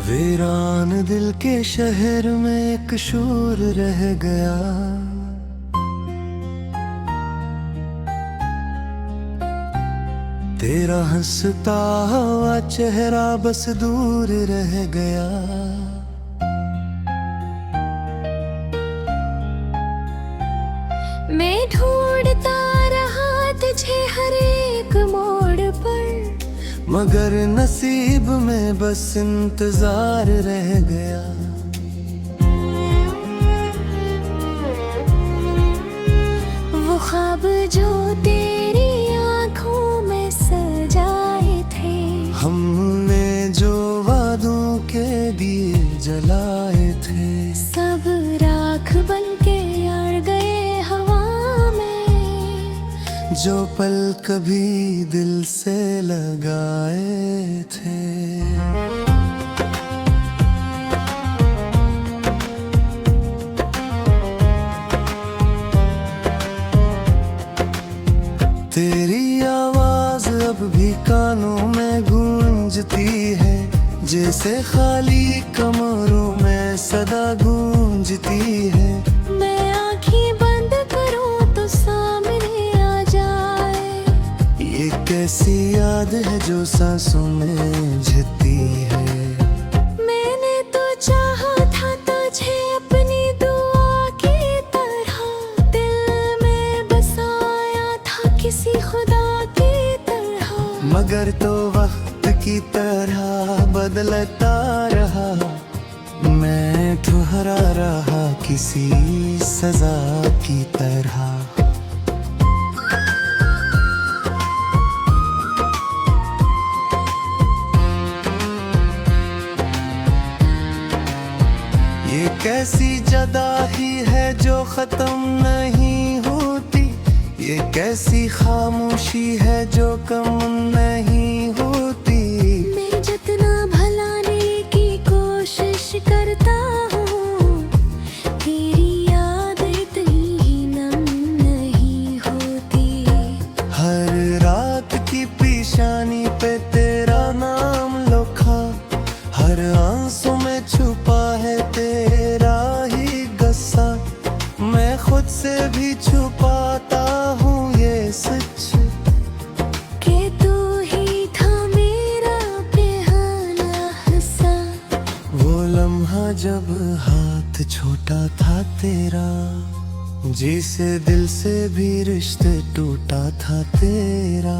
वीरान दिल के शहर में एक शोर रह गया। तेरा हंसता हुआ चेहरा बस दूर रह गया। मैं ढूंढता रहा तुझे हर एक मोड़ पर, मगर नसीब में बस इंतजार रह गया। वो ख्वाब जो तेरी आंखों में सजाए थे, हमने जो वादों के दिए जलाए थे, सब राख बनके अड़ गए हवा में। जो पल कभी दिल से लगाए थे। तेरी आवाज अब भी कानों में गूंजती है, जैसे खाली कमरों में सदा गूंजती है। मैं आँखें बंद करूं तो सामने आ जाए, ये कैसी याद है जो सांसों में झती है। मैंने तो चाहा था तुझे अपनी दुआ की तरह, दिल में बसाया था किसी खुदा की तरह। मगर तो वक्त की तरह बदलता रहा, मैं ठुहरा रहा किसी सजा की तरह। ये कैसी जदाई है जो खत्म नहीं होती, ये कैसी खामोशी है जो कम नहीं होती। मैं जितना भलाने की कोशिश करता हूँ, तेरी याद इतनी नम नहीं होती। हर रात की पेशानी पे तेरा नाम लिखा, हर आंसू में छुपा है तेरा ही गस्सा। मैं खुद से भी छुपाता हूँ ये सच, कि तू ही था मेरा बेहाना हिस्सा। वो लम्हा जब हाथ छोटा था तेरा, जिसे दिल से भी रिश्ते टूटा था तेरा।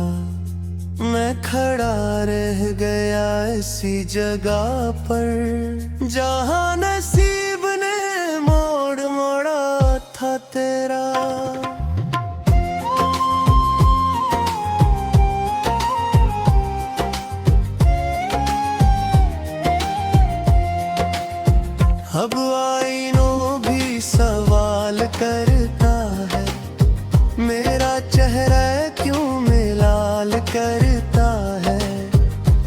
मैं खड़ा रह गया ऐसी जगह पर, जहाँ नसीब ने मोड़ मोड़ा था तेरा। अब आईनों भी सवाल करता है, मेरा चेहरा क्यों मिलाल करता है।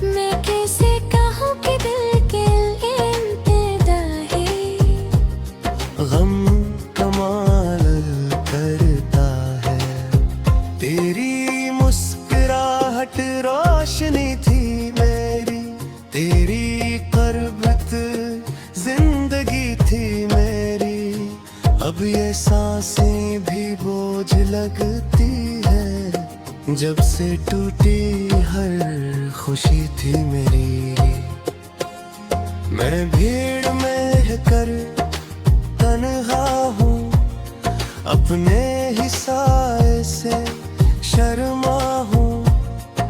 मैं कैसे कहूँ कि दिल के इंतहा है, गम कमाल करता है। तेरी मुस्कुराहट रोशनी थी मेरी, तेरी क़ुर्बत जिंदगी थी मेरी। अब ये सांसें भी बोझ लगती है, जब से टूटी हर खुशी थी मेरी। मैं भीड़ में कर तन्हा हूँ, अपने ही साए से शर्मा हूँ।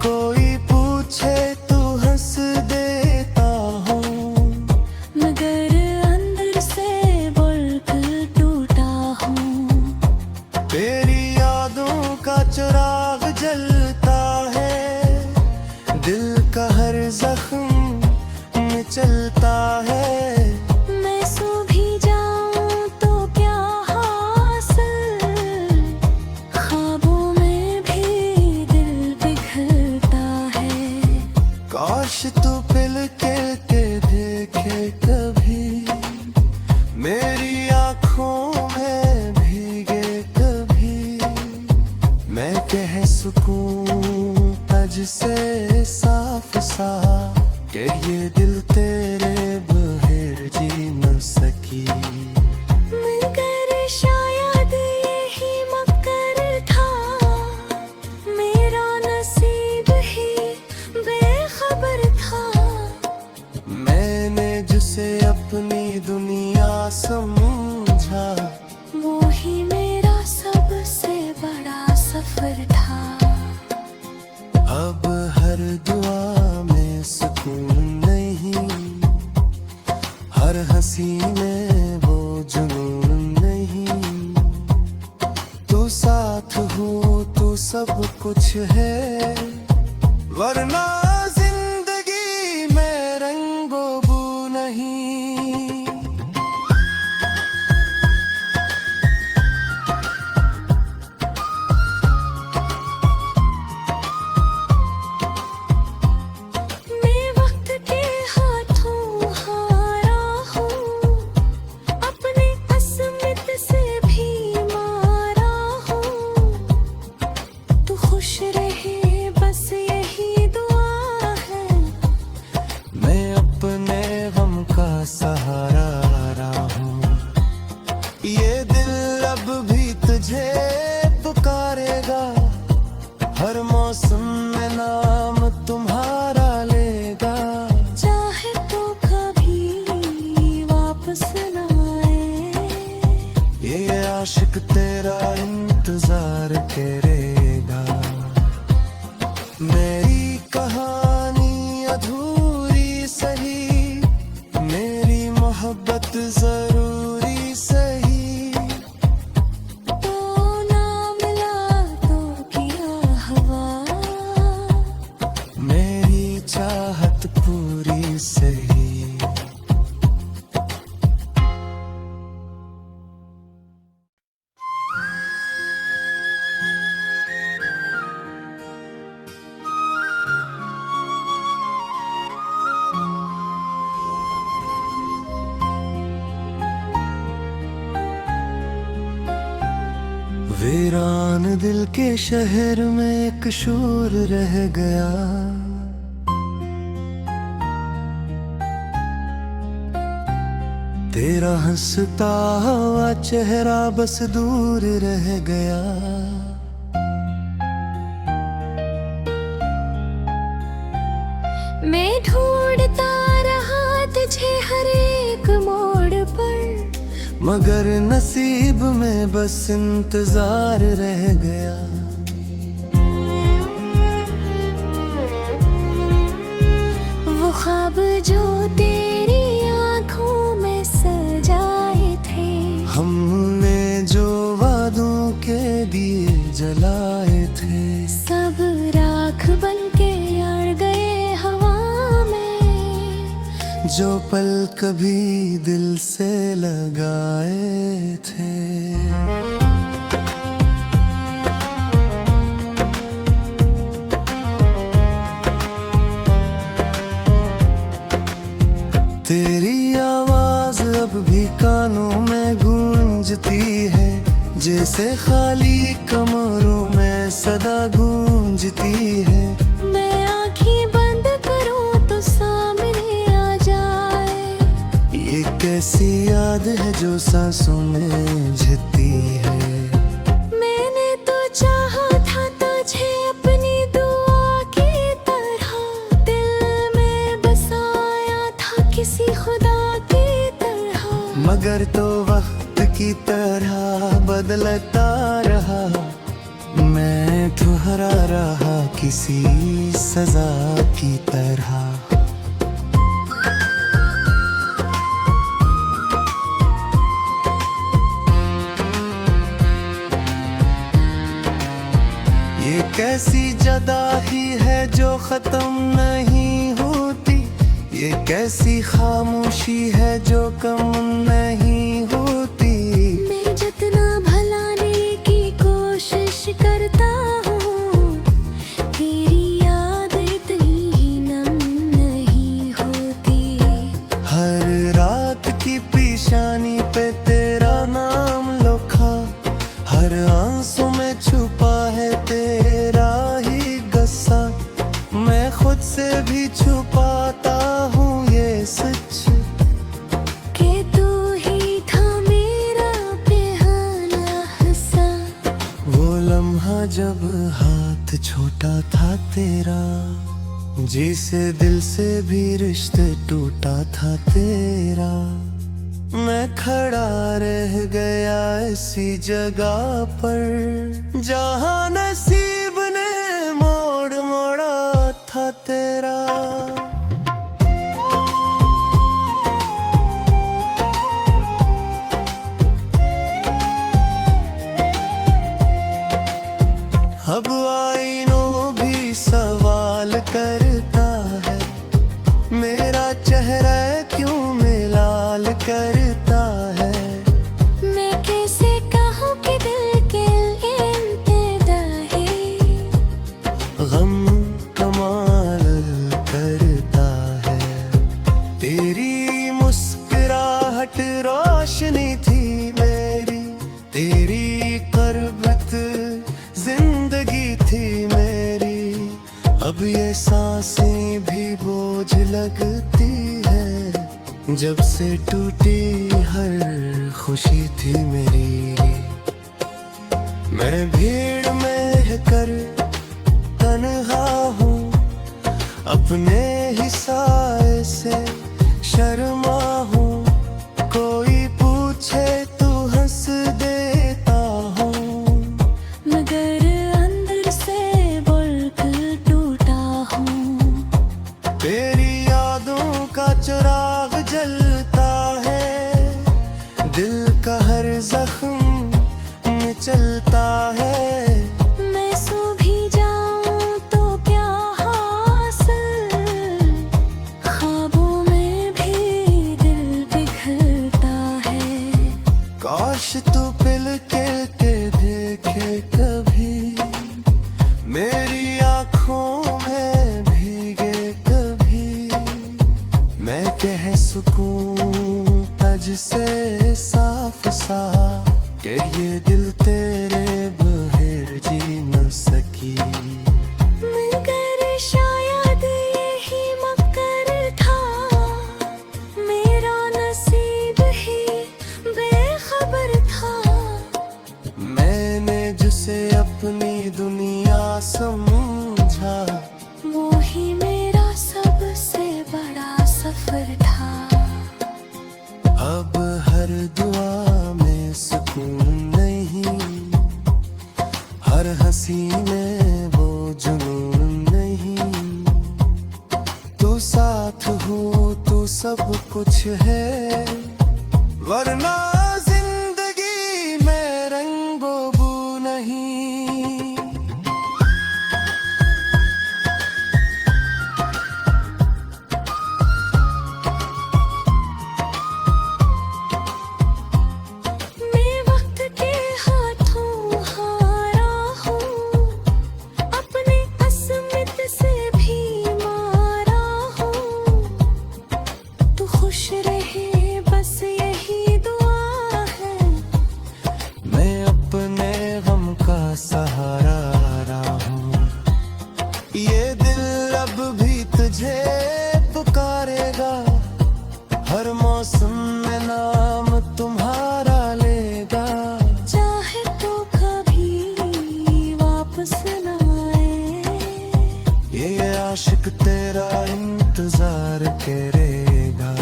कोई पूछे तो हंस देता हूँ, मगर अंदर से बिल्कुल टूटा हूँ। तेरी यादों का चिराग जलता है, दिल का हर जख्म में चलता है। मैं सो भी जाऊं तो क्या हासिल, ख्वाबों में भी दिल पिघलता है। काश तू पिल के देखे कभी, मेरी आँखों में भीगे कभी। मैं कह सकूं तझ से साफ सा, कि ये दिल तेरे मुझसे अपनी दुनिया समझा। वो ही मेरा सबसे बड़ा सफर था। अब हर दुआ में सुकून नहीं, हर हंसी में वो जुनून नहीं। तू साथ हो तू सब कुछ है, वरना जिंदगी में रंगो बू नहीं। मैं वक्त के हाथों हारा हूँ, अपने अस्मित से भी मारा हूँ। तू खुश रहे बस यही दुआ है। मैं अपने गम का सहारा रहा हूँ, ये दिल अब भी तुझे पुकारेगा। हर मौसम में नाम तुम्हारा लेगा। चाहे तो कभी वापस न आए, ये आशिक तेरा इंतजार करेगा। मेरी कहानी अधूरी सही, मेरी मोहब्बत जरूरी सही। तो ना मिला तो किया हवा, मेरी चाहत पूरी सही। वीरान दिल के शहर में एक शोर रह गया। तेरा हंसता हुआ चेहरा बस दूर रह गया। मैं ढूंढता रहा तुझे हर एक मोड़ पर, मगर नसीब में बस इंतजार रह गया। वो ख्वाब जो तेरी आंखों में सजाए थे, हमने जो वादों के दिए जलाए थे, सब राख बन के अड़ गए हवा में। जो पल कभी दिल से लगाए थे। तेरी आवाज अब भी कानों में गूंजती है, जैसे खाली कमरों में सदा गूंजती है। मैं आँखें बंद करूं तो सामने आ जाए, ये कैसी याद है जो सांसों में झती है। मैंने तो चाहा था तुझे अपनी दुआ की तरह, दिल में बसाया था किसी खुदा की तरह। मगर तो वक्त की तरह बदलता रहा, मैं ठुहरा रहा किसी सजा की तरह। ये कैसी जदाई है जो खत्म नहीं होती, ये कैसी खामोशी है जो कम नहीं होती। मैं जितना भलाने की कोशिश करता हूँ, तेरी याद इतनी नम नहीं होती। हर रात की पेशानी पे तेरा नाम लिखा, हर आंसू में छुपा है तेरा ही गस्सा। मैं खुद से भी छुपाता हूँ ये सच, कि तू ही था मेरा बेहाना हिस्सा। वो लम्हा जब हाथ छोटा था तेरा, जिसे दिल से भी रिश्ते टूटा टूटा था तेरा। मैं खड़ा रह गया ऐसी जगह पर जहां नसीब ने मोड़ मोड़ा था तेरा। अब आईनों भी सवाल करता है, मेरा चेहरा क्यों मिलाल करता है। मैं कैसे कहूँ कि दिल के इंतहा गम कमाल करता है। तेरी मुस्कुराहट रोशनी थी मेरी, तेरी करबत जिंदगी थी मेरी। अब ये सांसें भी बोझ लगती है, जब से टूटी हर खुशी थी मेरी। मैं भीड़ में कर तन्हा हूँ, अपने ही साए से शर्मा हूँ। कोई पूछे तो हंस देता हूँ, मगर अंदर से बुलबुल टूटा हूँ। तेरी यादों का चिराग जलता है, दिल का हर जख्म में चलता है। मैं सो भी जाऊं तो क्या हासिल, ख्वाबों में भी दिल पिघलता है। काश तू पिल के देखे कभी, मेरी आँखों में भीगे कभी। मैं कह सकूं तज से साफ सा कि ये दिल तेरे बगैर जी न सकी। मगर शायद यही मकर था, मेरा नसीब ही बेखबर था। मैंने जिसे अपनी दुनिया समझा, वो ही मेरा सबसे बड़ा सफर था। अब हर दुआ में सुकून नहीं, हर हंसी में वो जुनून नहीं। तू साथ हो तू सब कुछ है, वरना जिंदगी में रंगो बू नहीं। मैं वक्त के हाथों हारा हूँ, अपने अस्मित से भी मारा हूँ। तू खुश रहे बस यही दुआ है। मैं अपने गम का सहारा रहा हूँ, ये दिल अब भी तुझे पुकारेगा। हर मौसम में नाम तुम्हारा लेगा, चाहे तो कभी वापस न आए। ये आशिक तेरा इंतजार करेगा।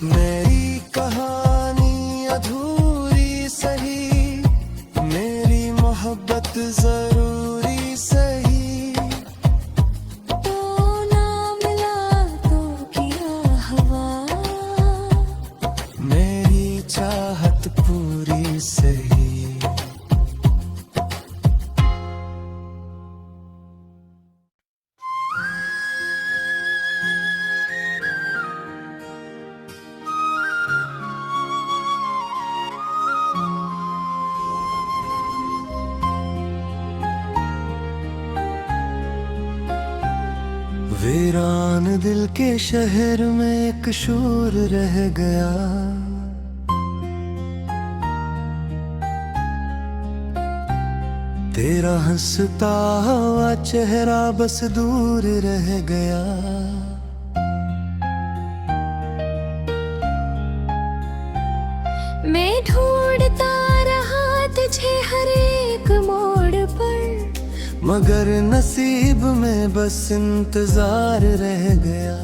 मेरी कहानी अधूरी सही, मेरी मोहब्बत जरूरी सही। तो ना मिला तो किया हवा, मेरी चाहत पूरी सही। वीरान दिल के शहर में एक शूर रह गया। तेरा हंसता हुआ चेहरा बस दूर रह गया। मैं ढूंढता रहा तुझे हर एक मोड़ पर, मगर नसीब में बस इंतजार रह गया।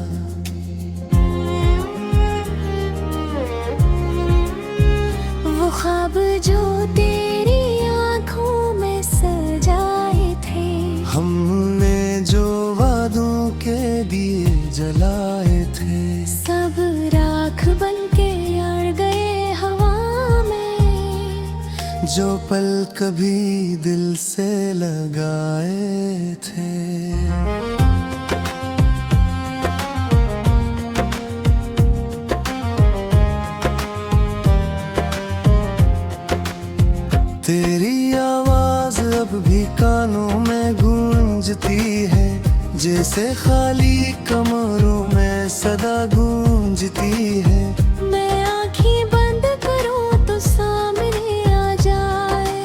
बनके अड़ गए हवा में, जो पल कभी दिल से लगाए थे। तेरी आवाज अब भी कानों में गूंजती है, जैसे खाली कमरों में सदा गूंजती है। मैं आँखें बंद करूं तो सामने आ जाए,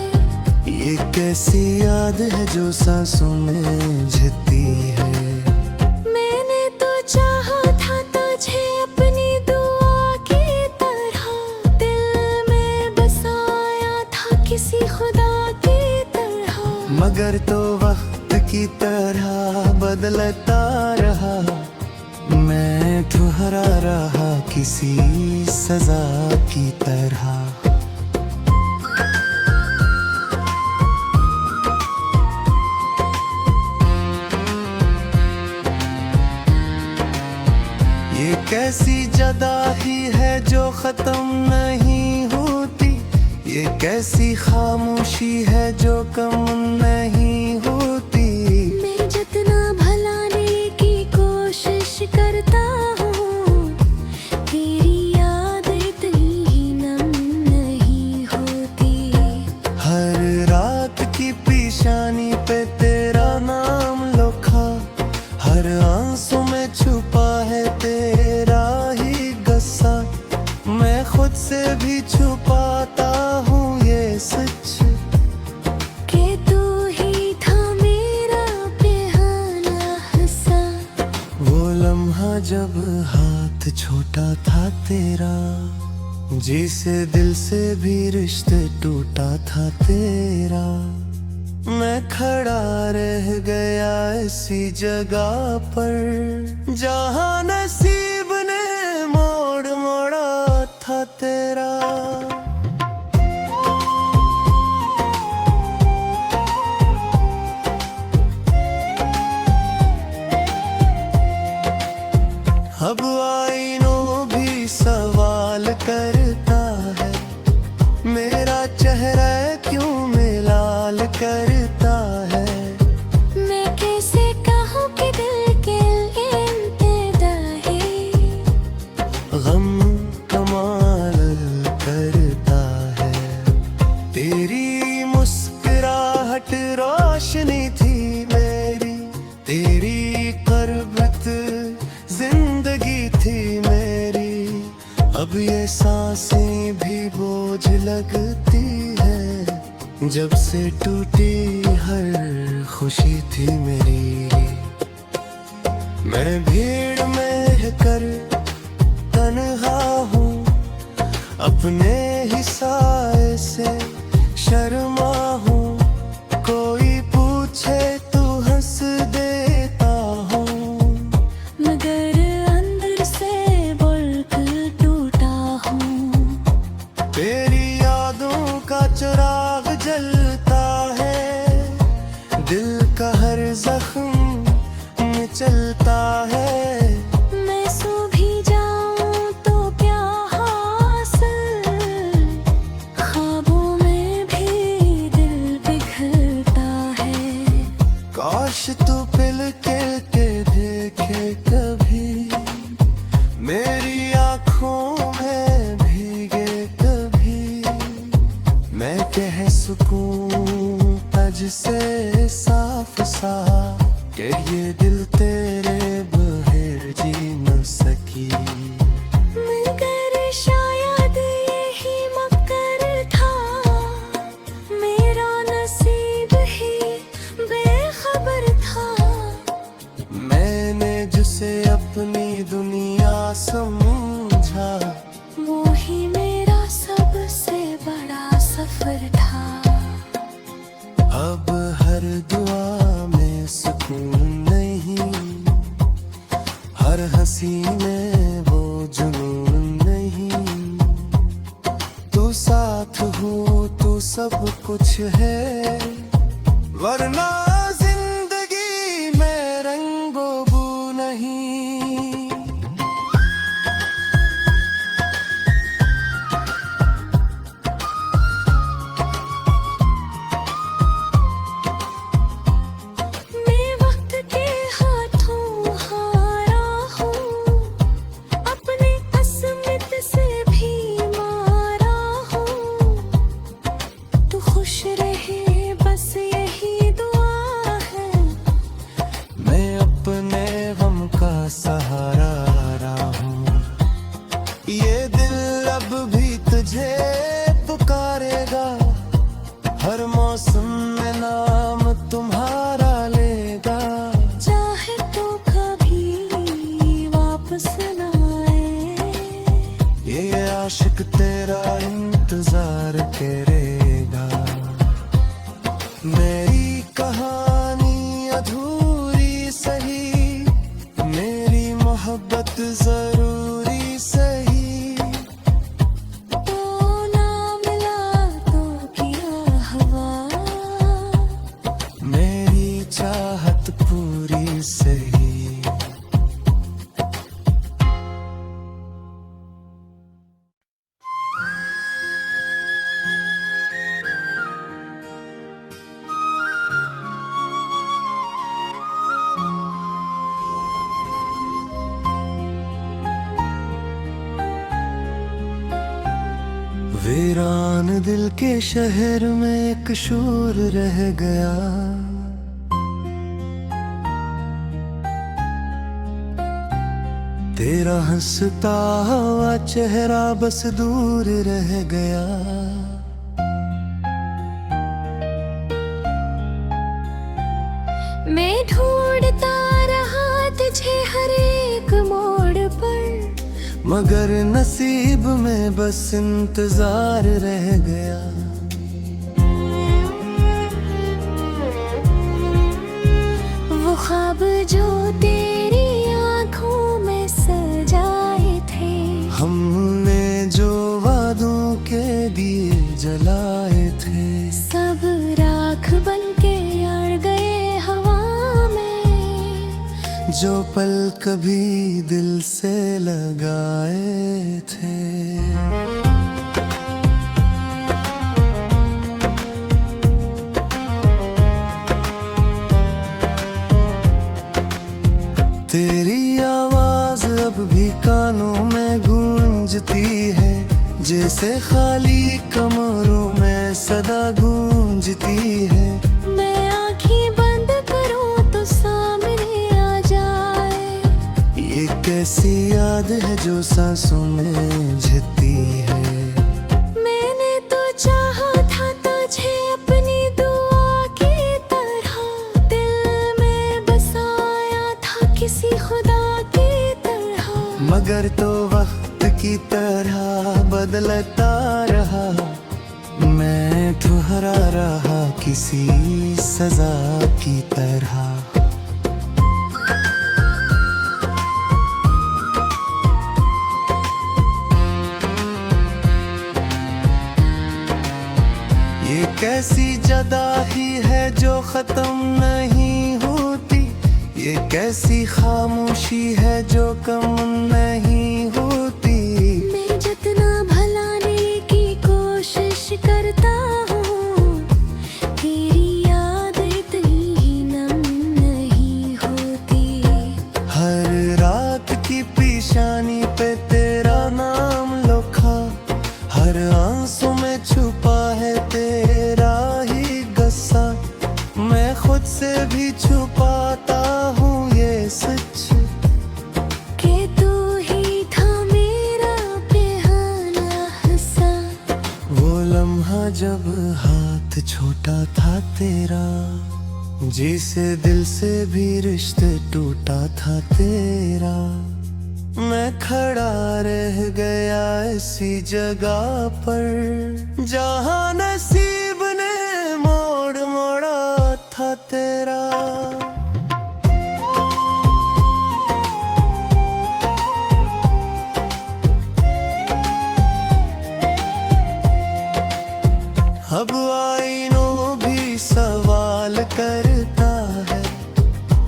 ये कैसी याद है जो सांसों में झिलती है। मैंने तो चाहा था तुझे अपनी दुआ की तरह, दिल में बसाया था किसी खुदा की तरह। मगर तो वक्त की तरह बदलता रहा, मैं ठुहरा रहा किसी सजा की तरह। ये कैसी जदाई है जो खत्म नहीं होती, ये कैसी खामोशी है जो कम नहीं होती। मैं जितना भलाने की कोशिश करता हूँ, तेरी याद इतनी नम नहीं होती। हर रात की पेशानी पे तेरा नाम लिखा, हर आंसू में छुपा है तेरा ही गस्सा। मैं खुद से भी छुपाता हूँ ये सच, कि तू ही था मेरा बेहाना हिस्सा। वो लम्हा जब हाथ छोटा था तेरा, जिसे दिल से भी रिश्ते टूटा था तेरा। मैं खड़ा रह गया ऐसी जगह पर, जहाँ नसीब ने मोड़ मोड़ा था तेरा। अब आईनों भी सवाल करता है, मेरा चेहरा क्यों मिलाल करता है। मैं कैसे कहूँ कि दिल के इंतहा है, गम कमाल करता है। तेरी मुस्कुराहट रोशनी थी मेरी, तेरी करबत जिंदगी थी मेरी। अब ये सांसें भी बोझ लगती है, जब से टूटी हर खुशी थी मेरी। मैं भीड़ में कर तन्हा हूँ, अपने ही साए से शर्मा हूँ। कोई पूछे तो हंस देता हूँ, मगर अंदर से बुलबुल टूटा हूँ। तेरी यादों का चिराग जलता है, दिल का हर जख्म चलता है। मैं सो भी जाऊं तो क्या हासिल, ख्वाबों में भी दिल पिघलता है। काश तू पिल के देखे कभी, मेरी आँखों में भीगे कभी। मैं कह सकूं तज से साफ सा, कि ये दिल तेरे बगैर जी न सकी। मगर शायद यही मकर था, मेरा नसीब ही बेखबर था। मैंने जिसे अपनी दुनिया समझा, वो ही मेरा सबसे बड़ा सफर था। अब हर दुआ में सुकून नहीं, हर हंसी में वो जुनून नहीं। तू साथ हो तो सब कुछ है, वरना जिंदगी में रंगो बू नहीं। तुझे पुकारेगा, हर मौसम में नाम तुम्हारा लेगा। चाहे तो कभी वापस न आए, ये आशिक तेरा इंतजार करेगा। मेरी कहानी अधूरी सही, मेरी मोहब्बत जरूरी सही। तो ना मिला तो किया हवा, मेरी चाहत पूरी सही। वीरान दिल के शहर में एक शोर रह गया। तेरा हंसता हुआ चेहरा बस दूर रह गया। मैं ढूंढता रहा तुझे हर एक मोड़ पर, मगर नसीब में बस इंतजार रह गया। वो ख्वाब जो तेरी आंखों में सजाए थे, हमने जो वादों के दिए जलाए थे, सब राख बनके अड़ गए हवा में। जो पल कभी दिल से लगाए थे। तेरी आवाज अब भी कानों में गूंजती है, जैसे खाली कमरों में सदा गूंजती है। मैं आँखें बंद करूं तो सामने आ जाए, ये कैसी याद है जो सांसों में झती है। मैंने तो चाहा था तुझे अपनी दुआ की तरह, दिल में बसाया था किसी खुदा की तरह। मगर तो वक्त की तरह बदलता रहा, मैं ठुहरा रहा किसी सजा की तरह। ये कैसी जदाई है जो खत्म नहीं होती, ये कैसी खामोशी है जो कम नहीं होती। मैं जितना भलाने की कोशिश करता हूँ, तेरी याद इतनी नम नहीं होती। हर रात की पेशानी पे तेरा नाम लिखा, हर आंसू में छुपा है तेरा ही गस्सा। मैं खुद से भी छुपाता हूँ ये सच, कि तू ही था मेरा बेहाना हिस्सा। वो लम्हा जब हाथ छोटा था तेरा, जिसे दिल से भी रिश्ते टूटा था तेरा। मैं खड़ा रह गया ऐसी जगह पर, जहाँ नसीब ने मोड़ मोड़ा था तेरा। अब आईनों भी सवाल करता है,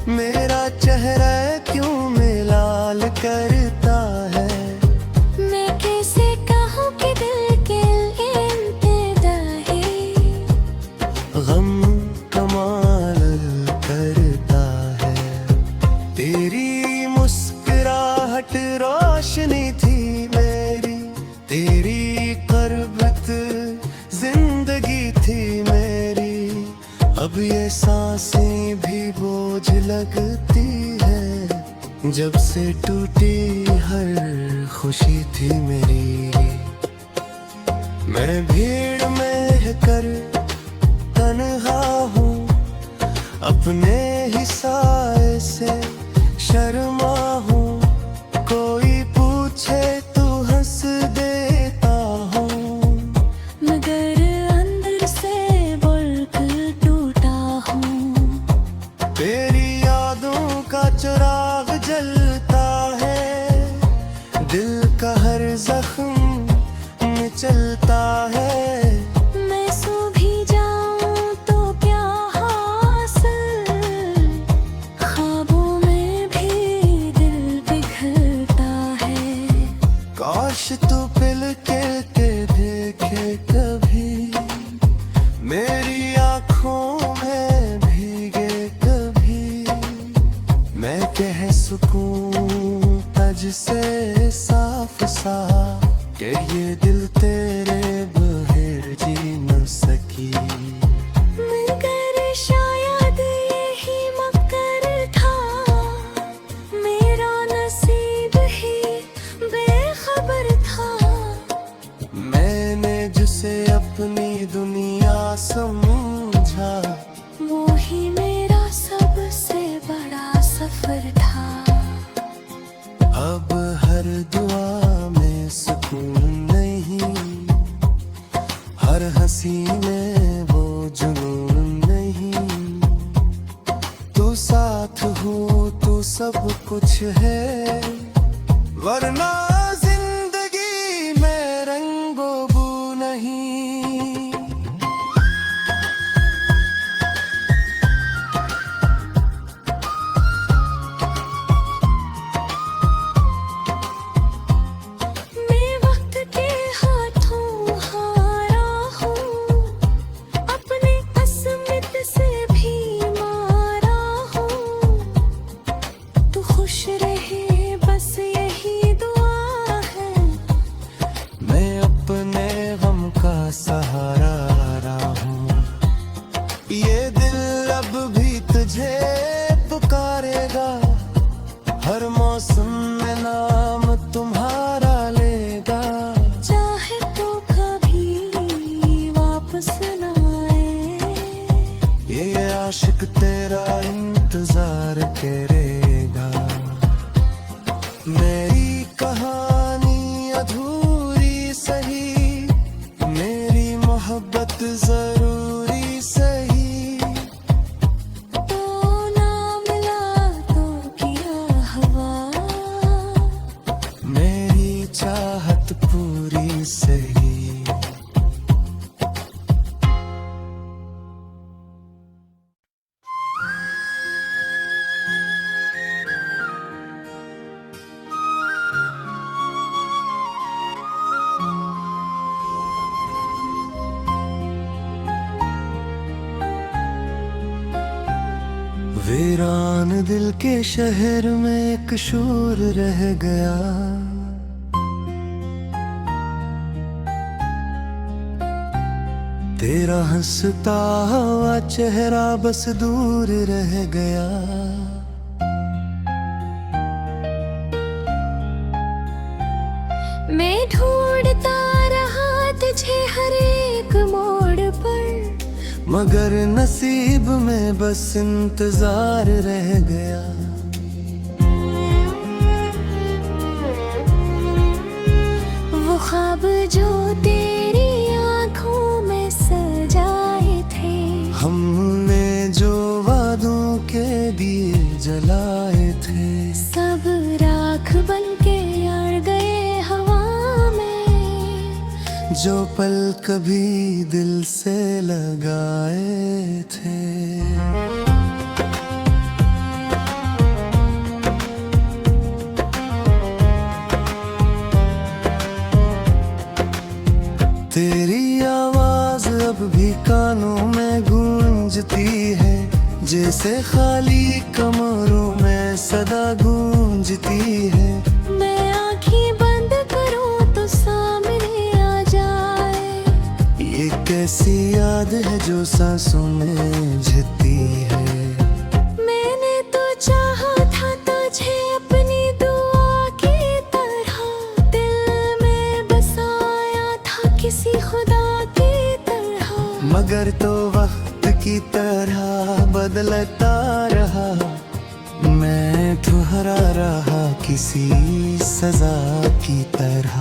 मेरा चेहरा क्यों मिलाल करता है। मैं कैसे कहूँ कि दिल के इंतहा है, गम कमाल करता है। तेरी मुस्कुराहट रोशनी थी मेरी, तेरी क़ुर्बत जिंदगी थी मेरी। अब ये सांसें भी बोझ लगती है, जब से टूटी हर खुशी थी मेरी। मैं भीड़ में कर तन्हा हूँ, अपने ही साए से शर्मा हूँ। कोई पूछे तो हंस देता हूँ, मगर अंदर से बुल्क टूटा हूँ। तेरी यादों का चिराग जलता है, दिल का हर जख्म में चलता है। मैं सो भी जाऊं तो क्या हासिल, ख्वाबों में भी दिल बिखरता है। काश तू पिल के देखे कभी, मेरी आँखों में भीगे कभी। मैं कह सकूं तुझसे साफ सा कि ये दिल तेरे बगैर जी न सकी। मगर शायद यही मकर था, मेरा नसीब ही बेखबर था। मैंने जिसे अपनी दुनिया समझा, वो ही मेरा सबसे बड़ा सफर था। अब हर दुआ में सुकून नहीं, हर हंसी में वो जुनून नहीं। तू साथ हो तू सब कुछ है, वरना जिंदगी में रंगो बू नहीं। मैं वक्त के हाथों हारा हूँ, अपने अस्मित से भी मारा हूँ। तू खुश रहे बस यही दुआ है। मैं अपने गम का सहारा रहा हूँ, ये दिल अब भी तुझे पुकारेगा। हर मौसम में नाम तुम्हारा लेगा, चाहे तो कभी वापस न आए। ये आशिक तेरा इंतजार करेगा। मेरी कहानी अधूरी सही, मेरी मोहब्बत जरूरी सही। तो ना मिला तो किया हवा, मेरी चाहत पूरी सही। वीरान दिल के शहर में एक शोर रह गया, तेरा हंसता हुआ चेहरा बस दूर रह गया। मैं ढूंढता रहा तुझे हर एक मोड़ पर, मगर नसीब में बस इंतजार रह गया। वो ख्वाब जो तेरी आंखों में सजाए थे, हमने जो वादों के दिए जलाए थे, सब राख बन के अड़ गए हवा में। जो पल कभी दिल से लगाए थे। तेरी आवाज अब भी कानों में गूंजती है, जैसे खाली कमरों में सदा गूंजती है। मैं आँखें बंद करूं तो सामने आ जाए, ये कैसी याद है जो सांसों में झती है। मैंने तो चाहा था तुझे अपनी दुआ की तरह, दिल में बसाया था किसी खुदा मगर तो वक्त की तरह बदलता रहा, मैं ठुहरा रहा किसी सजा की तरह।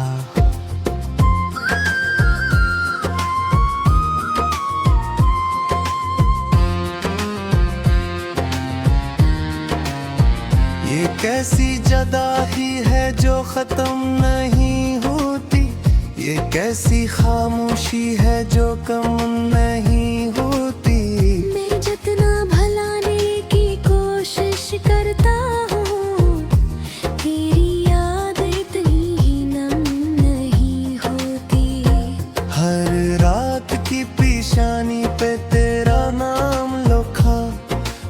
ये कैसी जदाई है जो खत्म नहीं होती, ये कैसी खामोशी है जो कम नहीं होती। मैं जितना भलाने की कोशिश करता हूँ, तेरी याद इतनी ही नम नहीं होती। हर रात की पेशानी पे तेरा नाम लिखा,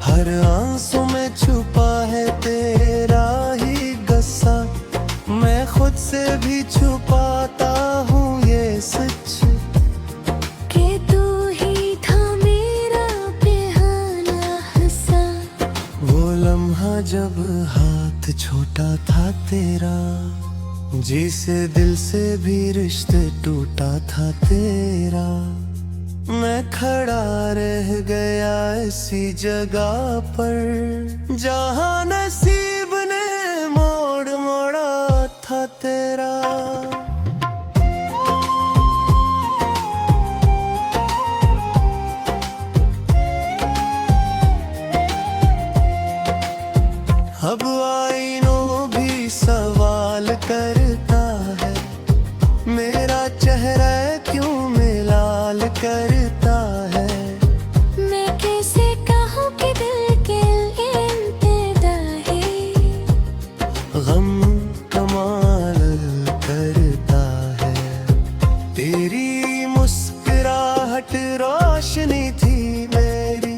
हर आंसू में छुपा है तेरा ही गस्सा। मैं खुद से भी छुपाता हूँ ये सच, कि तू ही था मेरा बेहाना हिस्सा। वो लम्हा जब हाथ छोटा था तेरा, जिसे दिल से भी रिश्ते टूटा था तेरा। मैं खड़ा रह गया ऐसी जगह पर, जहाँ नसीब ने मोड़ मोड़ा था तेरा। अब आईनों भी सवाल करता है, मेरा चेहरा क्यों मिलाल करता है। मैं कैसे कहूँ कि दिल के इंतहा है, गम कमाल करता है। तेरी मुस्कुराहट रोशनी थी मेरी,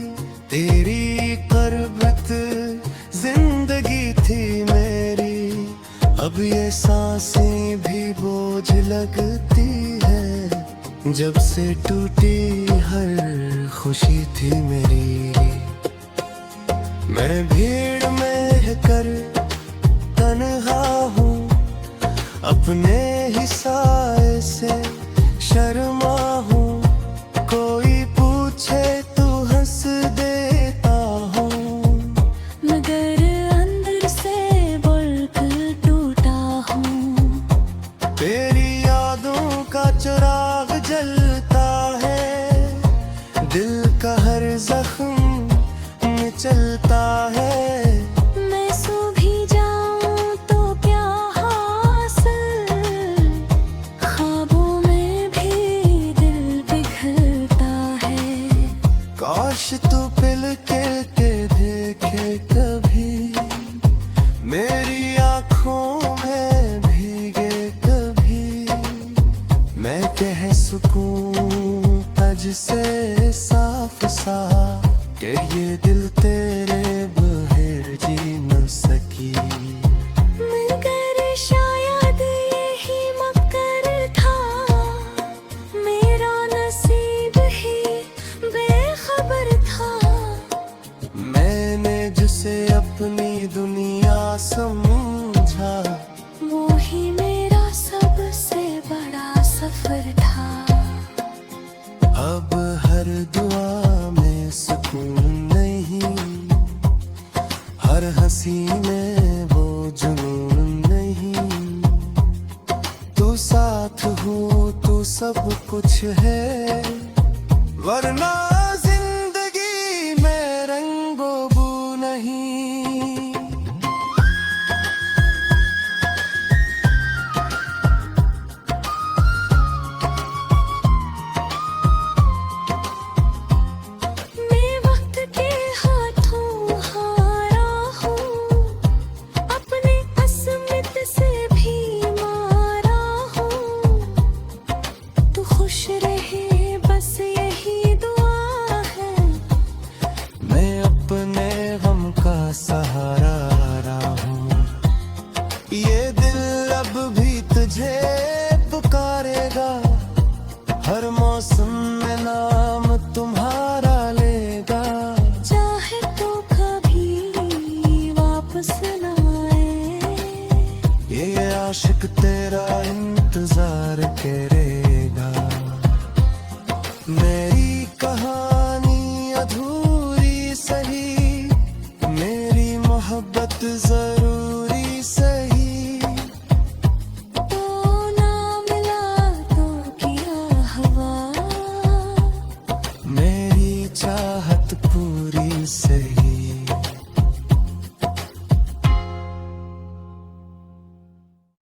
तेरी क़ुर्बत जिंदगी थी मेरी। अब ये सांसें भी बोझ लगती है, जब से टूटी हर खुशी थी मेरी। मैं भीड़ में कर तन्हा हूँ, अपने ही साए से शर्मा हूँ। कोई पूछे तो हंस देता हूँ, मगर अंदर से बुलबुल टूटा हूँ। तेरी यादों का चिराग जलता है, दिल का हर जख्म में चलता है। मैं सो भी जाऊं तो क्या हासिल, ख्वाबों में भी दिल पिघलता है। काश तू पिल के देखे कभी, मेरी आँखों में भीगे कभी। मैं कह सकूं तज से साफ सा, कि ये दिल तेरे बगैर जी न सकी। मगर शायद यही मकर था, मेरा नसीब ही बेखबर था। मैंने जिसे अपनी दुनिया समझा, वो ही मेरा सबसे बड़ा सफर था। अब हर दुआ में सुकून नहीं, हर हंसी में वो जुनून नहीं। तू साथ हो तू सब कुछ है, वरना जिंदगी में रंगो बू नहीं। मैं वक्त के हाथों हारा हूँ, अपने अस्मित से भी मारा हूँ। तू खुश रहे बस यही दुआ है, मैं अपने गम का सहारा रहा हूँ। ये दिल अब भी तुझे पुकारेगा, हर मौसम में नाम तुम्हारा लेगा। चाहे तो कभी वापस न आए, ये आशिक तेरा